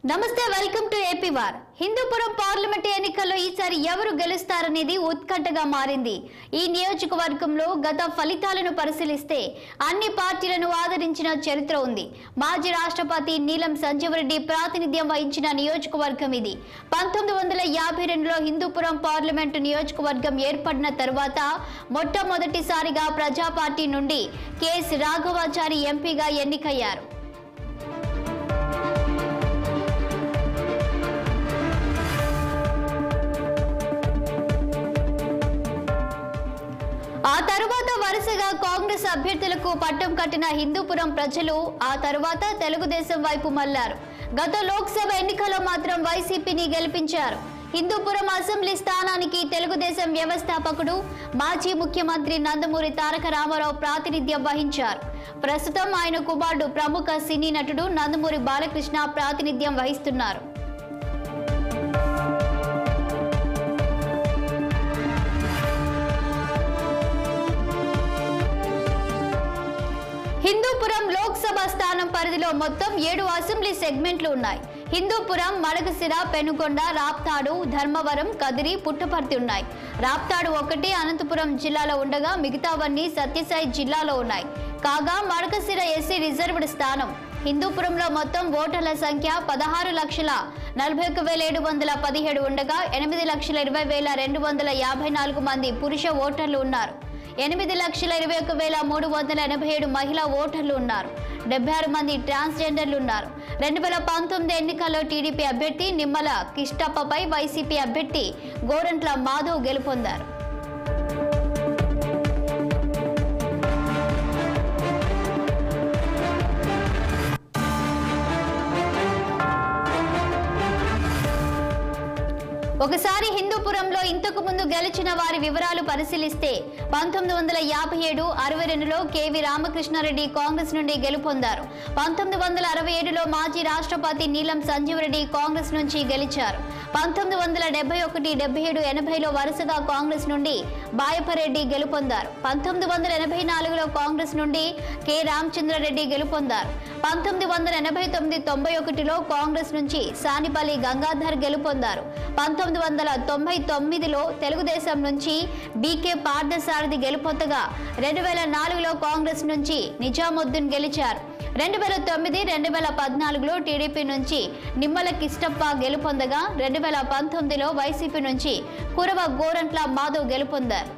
నమస్తే welcome to AP war. Hindupuram parliament ఎన్నికల్లో ఈసారి ఎవరు గెలుస్తారనేది ఉత్కంఠగా మారింది. ఈ నియోజకవర్గంలో గత ఫలితాలను పరిశీలిస్తే అన్ని పార్టీలను ఆదరించిన చరిత్ర ఉంది. మాజీ రాష్ట్రపతి నీలం సంజీవరెడ్డి ప్రాతినిధ్యం వహించిన నియోజకవర్గం ఇది. 1952లో హిందూపురం పార్లమెంటు నియోజకవర్గం ఏర్పడిన తర్వాత మొట్టమొదటిసారిగా ప్రజా పార్టీ నుండి కెఎస్ రాఘవాచారి ఎంపీగా ఎన్నికయ్యారు. ఆ తరువాత వరుసగా కాంగ్రెస్ అభ్యర్థులకు పట్టం కట్టిన హిందూపురం ప్రజలు ఆ తరువాత తెలుగుదేశం వైపు మళ్లారు. గత లోక్సభ ఎన్నికల్లో మాత్రం వైసీపీని గెలిపించారు. హిందూపురం అసెంబ్లీ స్థానానికి తెలుగుదేశం వ్యవస్థాపకుడు మాజీ ముఖ్యమంత్రి నందమూరి తారక రామారావు ప్రాతినిధ్యం వహించారు. ప్రస్తుతం ఆయన కుమారుడు ప్రముఖ సినీ నటుడు నందమూరి బాలకృష్ణ ప్రాతినిధ్యం వహిస్తున్నారు. హిందూపురం లోక్సభ స్థానం పరిధిలో మొత్తం 7 అసెంబ్లీ సెగ్మెంట్లు ఉన్నాయి. హిందూపురం, మడకసిర, పెనుకొండ, రాప్తాడు, ధర్మవరం, కదిరి, పుట్టపర్తి ఉన్నాయి. రాప్తాడు ఒక్కటి అనంతపురం జిల్లాలో ఉండగా మిగతావన్నీ సత్యసాయి జిల్లాలో ఉన్నాయి. కాగా మడకసిర ఎస్సీ రిజర్వ్డ్ స్థానం. హిందూపురంలో మొత్తం ఓటర్ల సంఖ్య 16,41,717 ఉండగా 8,20,254 మంది పురుష ఓటర్లు ఉన్నారు. 8,21,387 మహిళా ఓటర్లు ఉన్నారు. 76 మంది ట్రాన్స్జెండర్లు ఉన్నారు. 2019 ఎన్నికల్లో టీడీపీ అభ్యర్థి నిమ్మల కిష్టప్పపై వైసీపీ అభ్యర్థి గోరంట్ల మాధవ్ గెలుపొందారు. ఒకసారి హిందూపురంలో ఇంతకు ముందు గెలిచిన వారి వివరాలు పరిశీలిస్తే 1957, 62లో కేవీ రామకృష్ణారెడ్డి కాంగ్రెస్ నుండి గెలుపొందారు. 1967లో మాజీ రాష్ట్రపతి నీలం సంజీవరెడ్డి కాంగ్రెస్ నుంచి గెలిచారు. 1971, 77, 80లో వరుసగా కాంగ్రెస్ నుండి బాయపరెడ్డి గెలుపొందారు. 1984లో కాంగ్రెస్ నుండి కె రామచంద్రారెడ్డి గెలుపొందారు. 1989, 91లో కాంగ్రెస్ నుంచి సానిపల్లి గంగాధర్ గెలుపొందారు. 1999లో తెలుగుదేశం నుంచి బీకే పార్థసారథి గెలుపొందగా 2004లో కాంగ్రెస్ నుంచి నిజాముద్దీన్ గెలిచారు. 2009, 2014లో టీడీపీ నుంచి నిమ్మల కిష్టప్ప గెలుపొందగా 2019లో వైసీపీ నుంచి కురవ గోరంట్ల మాధవ్ గెలుపొందారు.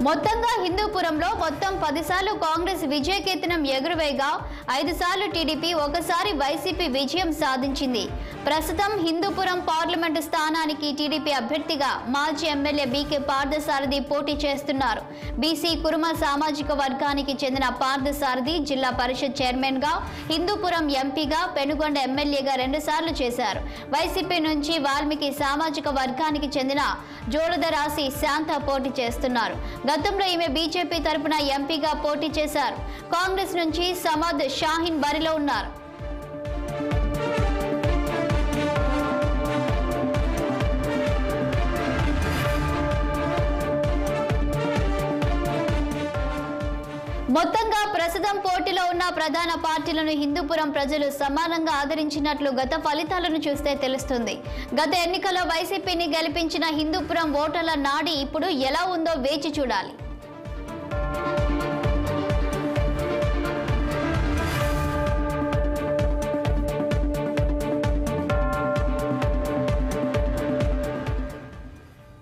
మొత్తంగా హిందూపురంలో మొత్తం 10 సార్లు కాంగ్రెస్ విజయకేతనం ఎగురవేగా 5 సార్లు టీడీపీ, 1 సారి వైసీపీ విజయం సాధించింది. ప్రస్తుతం హిందూపురం పార్లమెంటు స్థానానికి టీడీపీ అభ్యర్థిగా మాజీ ఎమ్మెల్యే బీకే పార్థసారథి పోటీ చేస్తున్నారు. బీసీ కురుమ సామాజిక వర్గానికి చెందిన పార్థసారథి జిల్లా పరిషత్ చైర్మన్ గా, హిందూపురం ఎంపీగా, పెనుగొండ ఎమ్మెల్యేగా 2 సార్లు చేశారు. వైసీపీ నుంచి వాల్మీకి సామాజిక వర్గానికి చెందిన జోలదరాశి శాంత పోటీ చేస్తున్నారు. గతంలో ఈమె బీజేపీ తరపున ఎంపీగా పోటీ చేశారు. కాంగ్రెస్ నుంచి సమద్ షాహీన్ బరిలో ఉన్నారు. మొత్తంగా ప్రస్తుతం పోటీలో ఉన్న ప్రధాన పార్టీలను హిందూపురం ప్రజలు సమానంగా ఆదరించినట్లు గత ఫలితాలను చూస్తే తెలుస్తుంది. గత ఎన్నికల్లో వైసీపీని గెలిపించిన హిందూపురం ఓటర్ల నాడి ఇప్పుడు ఎలా ఉందో వేచి చూడాలి.